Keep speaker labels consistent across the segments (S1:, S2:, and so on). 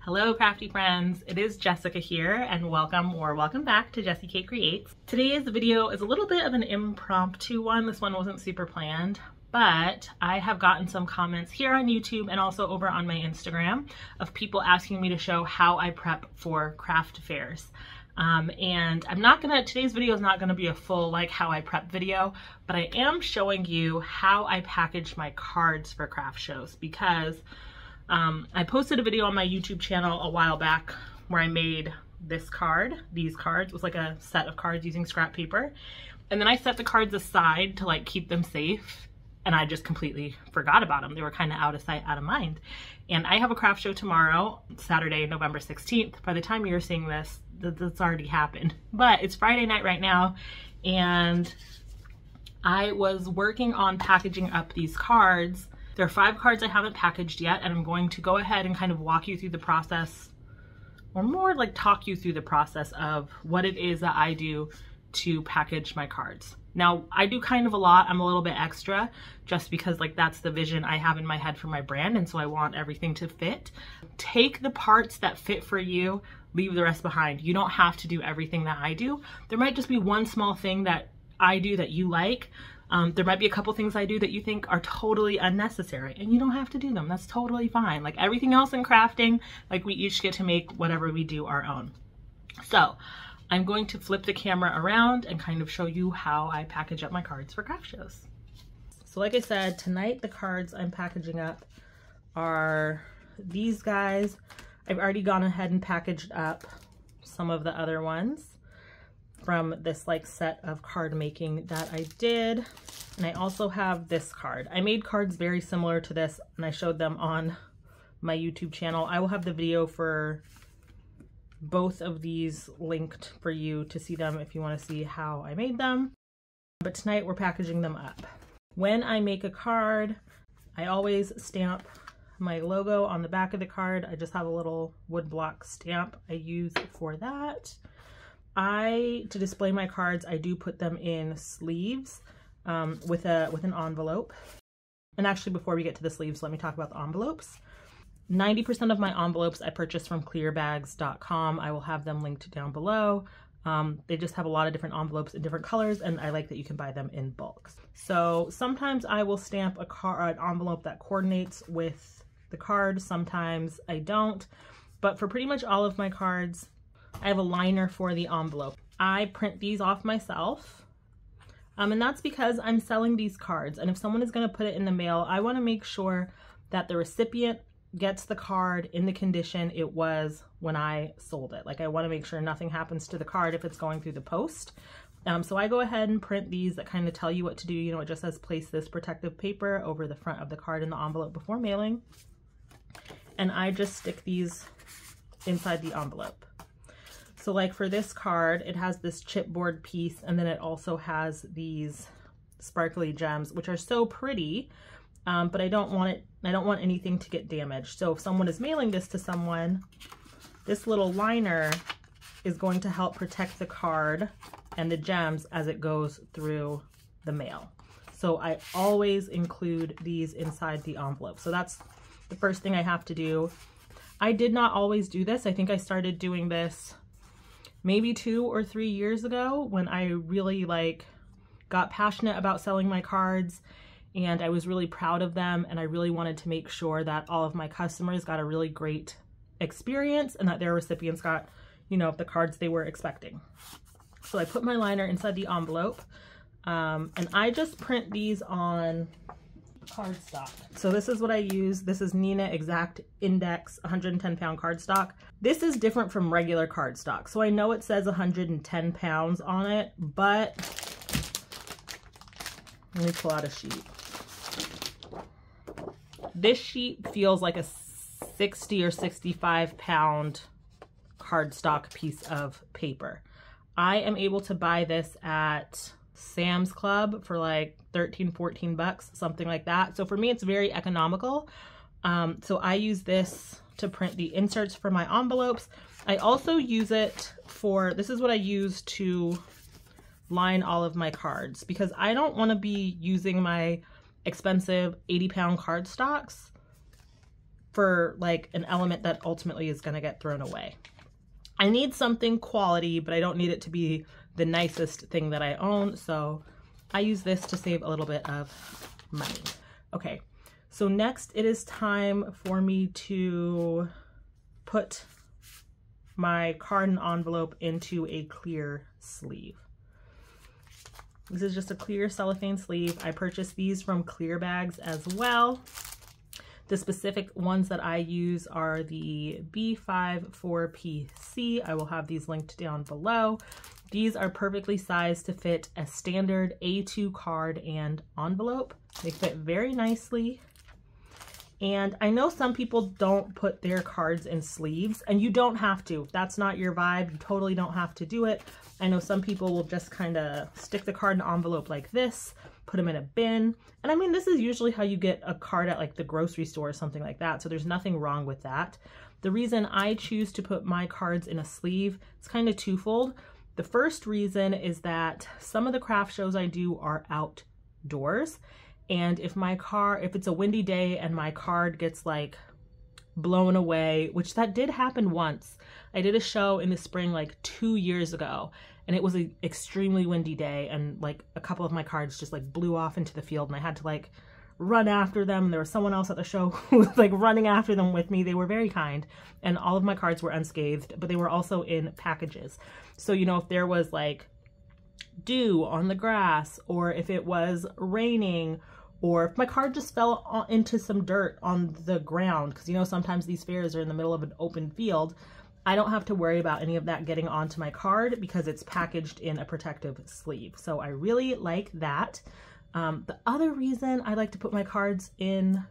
S1: Hello crafty friends, it is Jessica here and welcome back to Jessie K Creates. Today's video is a little bit of an impromptu one. This one wasn't super planned, but I have gotten some comments here on YouTube and also over on my Instagram of people asking me to show how I prep for craft fairs. And today's video is not gonna be a full like how I prep video, but I am showing you how I package my cards for craft shows because I posted a video on my YouTube channel a while back where I made these cards. It was like a set of cards using scrap paper. And then I set the cards aside to like keep them safe. And I just completely forgot about them. They were kind of out of sight, out of mind. And I have a craft show tomorrow, Saturday, November 16th. By the time you're seeing this, that's already happened. But it's Friday night right now. And I was working on packaging up these cards. There are 5 cards I haven't packaged yet, and I'm going to go ahead and kind of walk you through the process, or more like talk you through the process of what it is that I do to package my cards. Now, I do kind of a lot. I'm a little bit extra just because like that's the vision I have in my head for my brand, and so I want everything to fit. Take the parts that fit for you, leave the rest behind. You don't have to do everything that I do. There might just be one small thing that I do that you like. There might be a couple things I do that you think are totally unnecessary, and you don't have to do them. That's totally fine. Like everything else in crafting, like we each get to make whatever we do our own. So I'm going to flip the camera around and kind of show you how I package up my cards for craft shows. So like I said, tonight the cards I'm packaging up are these guys. I've already gone ahead and packaged up some of the other ones from this like set of card making that I did. And I also have this card. I made cards very similar to this and I showed them on my YouTube channel. I will have the video for both of these linked for you to see them if you want to see how I made them. But tonight we're packaging them up. When I make a card, I always stamp my logo on the back of the card. I just have a little wood block stamp I use for that. To display my cards, I do put them in sleeves with an envelope. And actually, before we get to the sleeves, let me talk about the envelopes. 90% of my envelopes I purchased from clearbags.com. I will have them linked down below. They just have a lot of different envelopes in different colors, and I like that you can buy them in bulk. So sometimes I will stamp an envelope that coordinates with the card. Sometimes I don't. But for pretty much all of my cards, I have a liner for the envelope. I print these off myself. And that's because I'm selling these cards. And if someone is going to put it in the mail, I want to make sure that the recipient gets the card in the condition it was when I sold it. Like I want to make sure nothing happens to the card if it's going through the post. So I go ahead and print these that kind of tell you what to do. You know, it just says place this protective paper over the front of the card in the envelope before mailing. And I just stick these inside the envelope. So like for this card, it has this chipboard piece, and then it also has these sparkly gems, which are so pretty, but I don't want anything to get damaged. So if someone is mailing this to someone, this little liner is going to help protect the card and the gems as it goes through the mail. So I always include these inside the envelope. So that's the first thing I have to do. I did not always do this. I think I started doing this maybe 2 or 3 years ago when I really got passionate about selling my cards, and I was really proud of them, and I really wanted to make sure that all of my customers got a really great experience and that their recipients got, you know, the cards they were expecting. So I put my liner inside the envelope, and I just print these on cardstock. So this is what I use. This is Neenah Exact Index 110 pound cardstock. This is different from regular cardstock. So I know it says 110 pounds on it, but let me pull out a sheet. This sheet feels like a 60 or 65 pound cardstock piece of paper. I am able to buy this at Sam's Club for like 13, 14 bucks, something like that. So for me, it's very economical. So I use this to print the inserts for my envelopes. I also use it for, this is what I use to line all of my cards, because I don't want to be using my expensive 80-pound cardstocks for like an element that ultimately is going to get thrown away. I need something quality, but I don't need it to be the nicest thing that I own. So I use this to save a little bit of money. Okay, so next it is time for me to put my card and envelope into a clear sleeve. This is just a clear cellophane sleeve. I purchased these from Clear Bags as well. The specific ones that I use are the B54PC. I will have these linked down below. These are perfectly sized to fit a standard A2 card and envelope. They fit very nicely. And I know some people don't put their cards in sleeves, and you don't have to. If that's not your vibe, you totally don't have to do it. I know some people will just kind of stick the card in an envelope like this, put them in a bin. And I mean, this is usually how you get a card at like the grocery store or something like that. So there's nothing wrong with that. The reason I choose to put my cards in a sleeve, it's kind of twofold. The first reason is that some of the craft shows I do are outdoors. And if it's a windy day and my card gets like blown away, which that did happen once. I did a show in the spring like 2 years ago, and it was an extremely windy day, and like a couple of my cards just like blew off into the field, and I had to like run after them. There was someone else at the show who was like running after them with me. They were very kind, and all of my cards were unscathed, but they were also in packages. So, you know, if there was like dew on the grass, or if it was raining, or if my card just fell into some dirt on the ground, because you know sometimes these fairs are in the middle of an open field, I don't have to worry about any of that getting onto my card because it's packaged in a protective sleeve. So I really like that. The other reason I like to put my cards in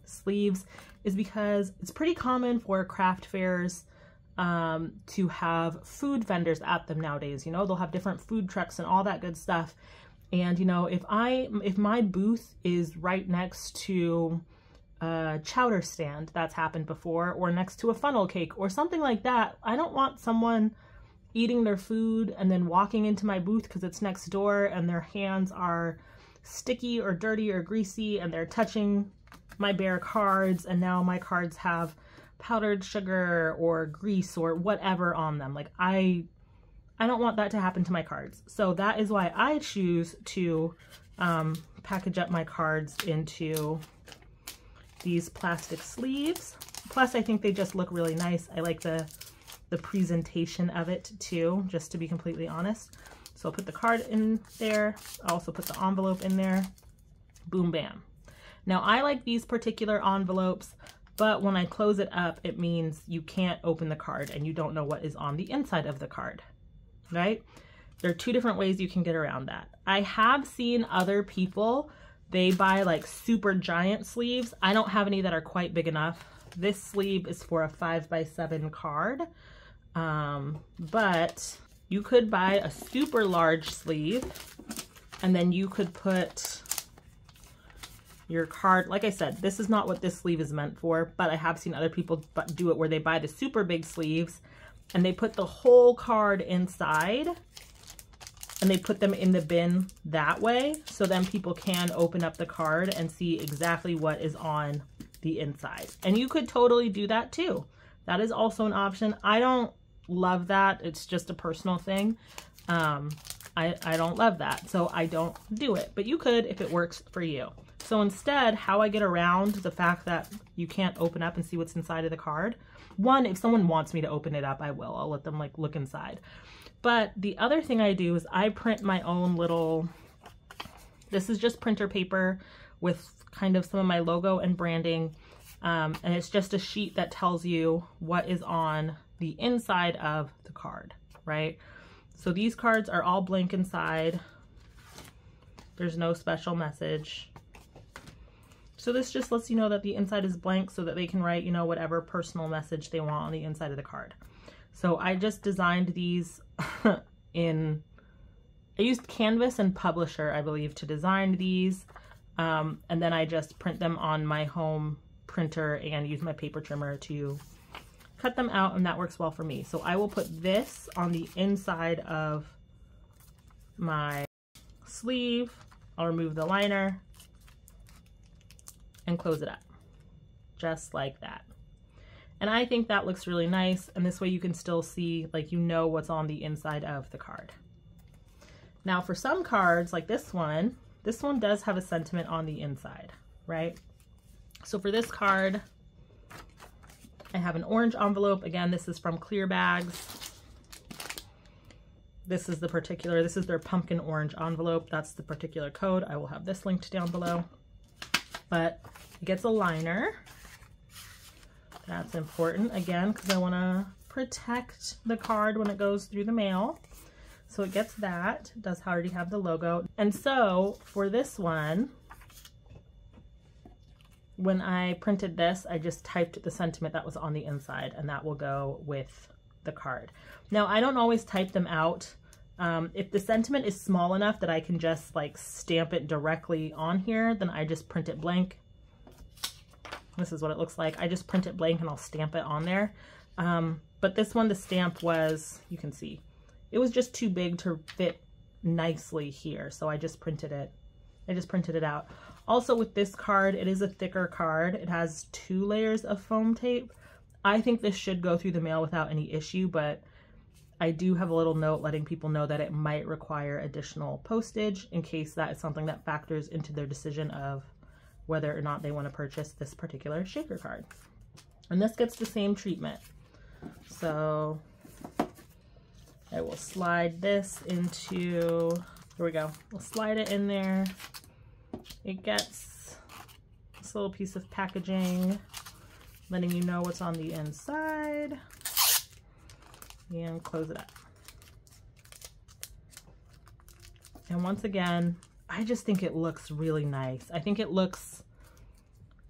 S1: sleeves is because it's pretty common for craft fairs to have food vendors at them nowadays. You know, they'll have different food trucks and all that good stuff. And, you know, if my booth is right next to a chowder stand, that's happened before, or next to a funnel cake or something like that, I don't want someone eating their food and then walking into my booth because it's next door and their hands are sticky or dirty or greasy and they're touching my bare cards, and now my cards have powdered sugar or grease or whatever on them. Like I don't want that to happen to my cards. So that is why I choose to package up my cards into these plastic sleeves. Plus, I think they just look really nice. I like the presentation of it too, just to be completely honest. So I'll put the card in there. I'll also put the envelope in there. Boom, bam. Now I like these particular envelopes, but when I close it up, it means you can't open the card and you don't know what is on the inside of the card. Right? There are two different ways you can get around that. I have seen other people, they buy like super giant sleeves. I don't have any that are quite big enough. This sleeve is for a 5x7 card, but you could buy a super large sleeve and then you could put your card. Like I said, this is not what this sleeve is meant for, but I have seen other people do it where they buy the super big sleeves and they put the whole card inside and they put them in the bin that way. So then people can open up the card and see exactly what is on the inside. And you could totally do that too. That is also an option. I don't love that. It's just a personal thing. I don't love that, so I don't do it, but you could if it works for you. So instead, how I get around the fact that you can't open up and see what's inside of the card, one, if someone wants me to open it up, I will. I'll let them like look inside. But the other thing I do is I print my own little, this is just printer paper with kind of some of my logo and branding. And it's just a sheet that tells you what is on the inside of the card, right? So these cards are all blank inside. There's no special message. So this just lets you know that the inside is blank so that they can write, you know, whatever personal message they want on the inside of the card. So I just designed these I used Canvas and Publisher, I believe, to design these. And then I just print them on my home printer and use my paper trimmer to cut them out, and that works well for me. So I will put this on the inside of my sleeve. I'll remove the liner and close it up. just like that. And I think that looks really nice, and this way you can still see, like, you know what's on the inside of the card. Now for some cards, like this one does have a sentiment on the inside, right? So for this card, I have an orange envelope. Again, this is from Clear Bags. This is their pumpkin orange envelope. That's the particular code. I will have this linked down below. But it gets a liner. That's important, again, because I want to protect the card when it goes through the mail. So it gets that. It does already have the logo. And so for this one, when I printed this, I just typed the sentiment that was on the inside, and that will go with the card. Now, I don't always type them out. If the sentiment is small enough that I can just like stamp it directly on here, then I just print it blank. This is what it looks like. I just print it blank and I'll stamp it on there. But this one, the stamp was, you can see, it was just too big to fit nicely here. So I just printed it. I just printed it out. Also with this card, it is a thicker card. It has 2 layers of foam tape. I think this should go through the mail without any issue, but I do have a little note letting people know that it might require additional postage in case that is something that factors into their decision of whether or not they want to purchase this particular shaker card. And this gets the same treatment. So I will slide this into, here we go. We'll slide it in there. It gets this little piece of packaging, letting you know what's on the inside. And close it up. And once again, I just think it looks really nice. I think it looks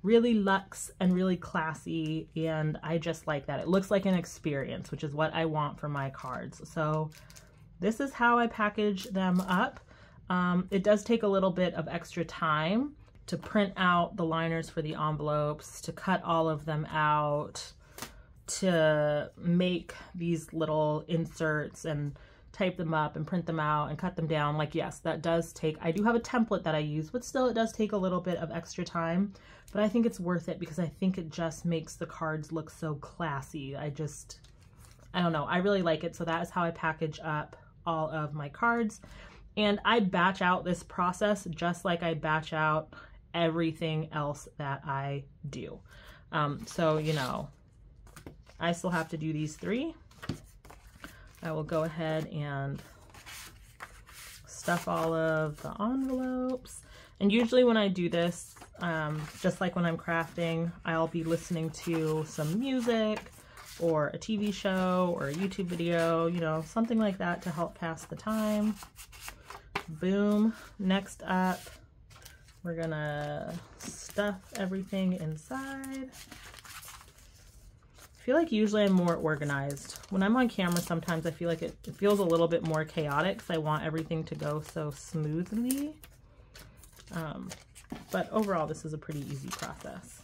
S1: really luxe and really classy, and I just like that. It looks like an experience, which is what I want for my cards. So this is how I package them up. It does take a little bit of extra time to print out the liners for the envelopes, to cut all of them out, to make these little inserts and type them up and print them out and cut them down. Like, yes, that does take, I do have a template that I use, but still it does take a little bit of extra time, but I think it's worth it because I think it just makes the cards look so classy. I don't know, I really like it. So that is how I package up all of my cards. And I batch out this process just like I batch out everything else that I do. So, you know, I still have to do these 3. I will go ahead and stuff all of the envelopes. And usually when I do this, just like when I'm crafting, I'll be listening to some music or a TV show or a YouTube video, you know, something like that to help pass the time. Boom. Next up, we're gonna stuff everything inside. I feel like usually I'm more organized. When I'm on camera, sometimes I feel like it feels a little bit more chaotic because I want everything to go so smoothly. But overall, this is a pretty easy process.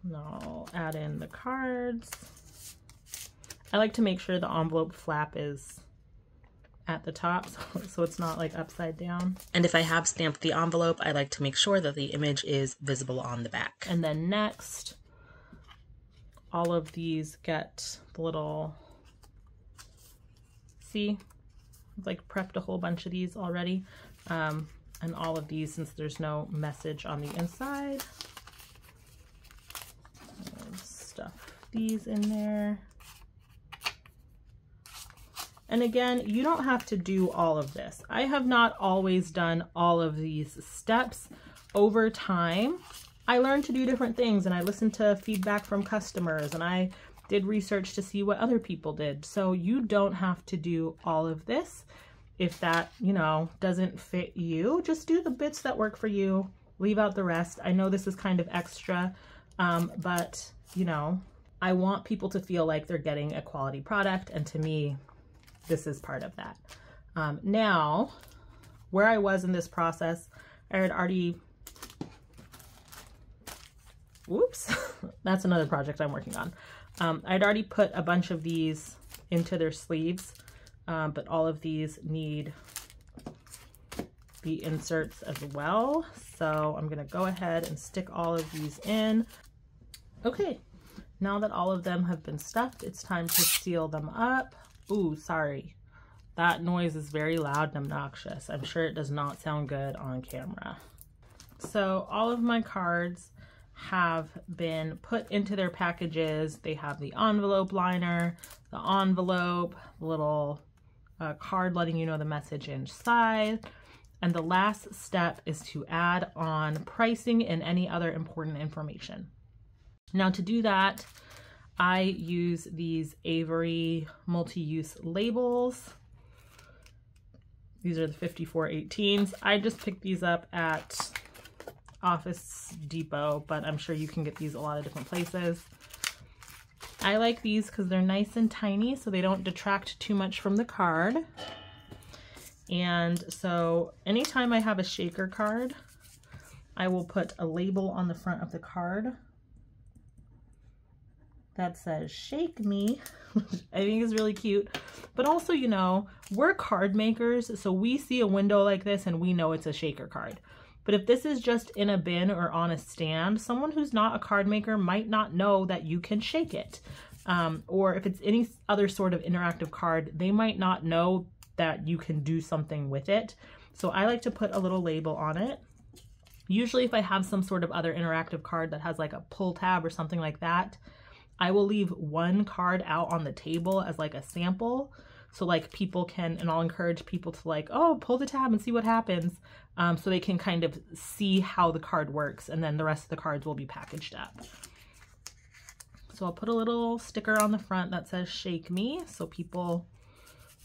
S1: Now I'll add in the cards. I like to make sure the envelope flap is at the top so it's not like upside down. And if I have stamped the envelope, I like to make sure that the image is visible on the back. And then next, all of these get the little, see, I've like prepped a whole bunch of these already. And all of these, since there's no message on the inside, I'll stuff these in there. And again, you don't have to do all of this. I have not always done all of these steps. Over time, I learned to do different things, and I listened to feedback from customers, and I did research to see what other people did. So you don't have to do all of this. If that, you know, doesn't fit you, just do the bits that work for you, leave out the rest. I know this is kind of extra, but you know, I want people to feel like they're getting a quality product, and to me, this is part of that. Now, where I was in this process, I had already, whoops, that's another project I'm working on. I'd already put a bunch of these into their sleeves, but all of these need the inserts as well. So I'm gonna go ahead and stick all of these in. Okay, now that all of them have been stuffed, it's time to seal them up. Ooh, sorry. That noise is very loud and obnoxious. I'm sure it does not sound good on camera. So all of my cards have been put into their packages. They have the envelope liner, the envelope, little card letting you know the message inside. And the last step is to add on pricing and any other important information. Now to do that, I use these Avery multi-use labels. These are the 5418s. I just picked these up at Office Depot, but I'm sure you can get these a lot of different places. I like these because they're nice and tiny, so they don't detract too much from the card. And so anytime I have a shaker card, I will put a label on the front of the card that says "Shake Me," which I think is really cute. But also, you know, we're card makers, so we see a window like this and we know it's a shaker card. But if this is just in a bin or on a stand, someone who's not a card maker might not know that you can shake it. Or if it's any other sort of interactive card, they might not know that you can do something with it. So I like to put a little label on it. Usually if I have some sort of other interactive card that has like a pull tab or something like that, I will leave one card out on the table as like a sample. So like people can, and I'll encourage people to like, oh, pull the tab and see what happens. So they can kind of see how the card works, and then the rest of the cards will be packaged up. So I'll put a little sticker on the front that says "Shake Me," so people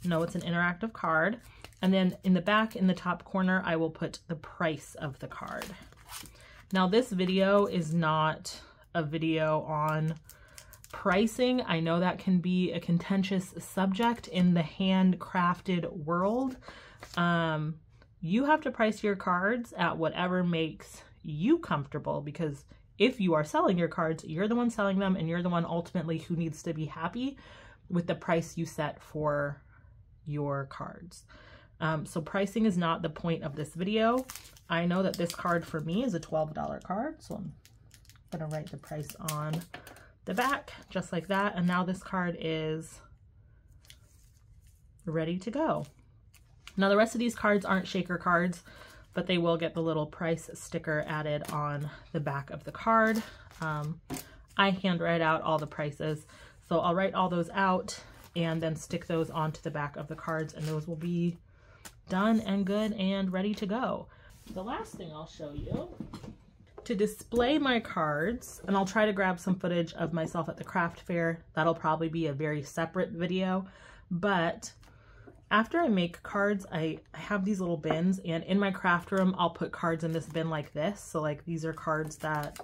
S1: know it's an interactive card. And then in the back, in the top corner, I will put the price of the card. Now this video is not a video on pricing. I know that can be a contentious subject in the handcrafted world. You have to price your cards at whatever makes you comfortable, because if you are selling your cards, you're the one selling them, and you're the one ultimately who needs to be happy with the price you set for your cards. So pricing is not the point of this video. I know that this card for me is a $12 card, so I'm gonna write the price on the back just like that. And now this card is ready to go. Now the rest of these cards aren't shaker cards, but they will get the little price sticker added on the back of the card. I handwrite out all the prices, so I'll write all those out and then stick those onto the back of the cards, and those will be done and good and ready to go. The last thing I'll show you to display my cards, and I'll try to grab some footage of myself at the craft fair. That'll probably be a very separate video, but after I make cards, I have these little bins, and in my craft room, I'll put cards in this bin like this. So like these are cards that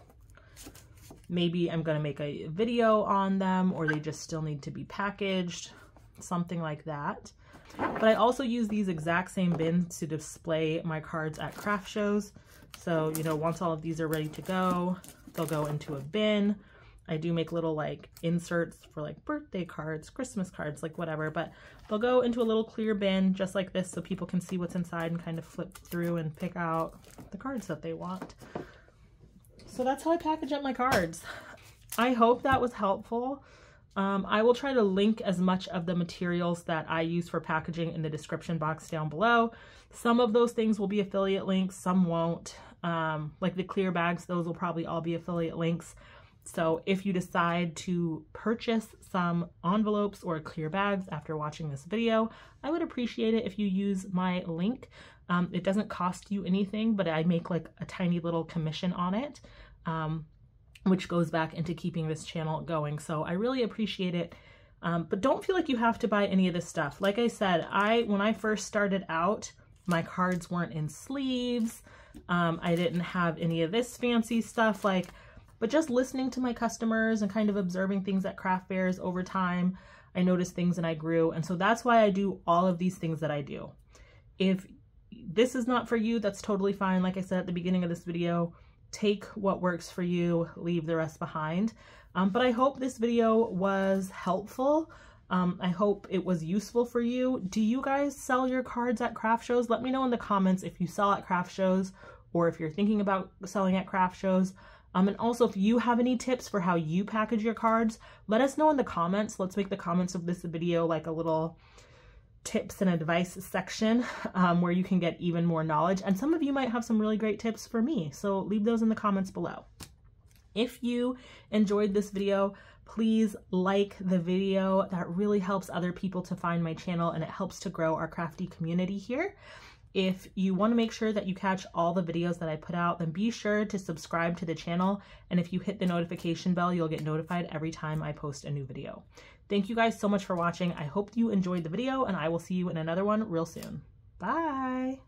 S1: maybe I'm gonna make a video on them, or they just still need to be packaged, something like that. But I also use these exact same bins to display my cards at craft shows. So, you know, once all of these are ready to go, they'll go into a bin. I do make little like inserts for like birthday cards, Christmas cards, like whatever, but they'll go into a little clear bin just like this so people can see what's inside and kind of flip through and pick out the cards that they want. So that's how I package up my cards. I hope that was helpful. I will try to link as much of the materials that I use for packaging in the description box down below. Some of those things will be affiliate links, some won't. Like the clear bags, those will probably all be affiliate links. So if you decide to purchase some envelopes or clear bags after watching this video, I would appreciate it if you use my link. It doesn't cost you anything, but I make like a tiny little commission on it, which goes back into keeping this channel going. So I really appreciate it. But don't feel like you have to buy any of this stuff. Like I said, when I first started out, my cards weren't in sleeves. I didn't have any of this fancy stuff, but just listening to my customers and kind of observing things at craft fairs over time, I noticed things and I grew. And so that's why I do all of these things that I do. If this is not for you, that's totally fine. Like I said at the beginning of this video, take what works for you, leave the rest behind. But I hope this video was helpful. I hope it was useful for you. Do you guys sell your cards at craft shows? Let me know in the comments if you sell at craft shows or if you're thinking about selling at craft shows. And also if you have any tips for how you package your cards, let us know in the comments. Let's make the comments of this video like a little tips and advice section where you can get even more knowledge. And some of you might have some really great tips for me, so leave those in the comments below. If you enjoyed this video, please like the video. That really helps other people to find my channel and it helps to grow our crafty community here. If you want to make sure that you catch all the videos that I put out, then be sure to subscribe to the channel. And if you hit the notification bell, you'll get notified every time I post a new video. Thank you guys so much for watching. I hope you enjoyed the video and I will see you in another one real soon. Bye.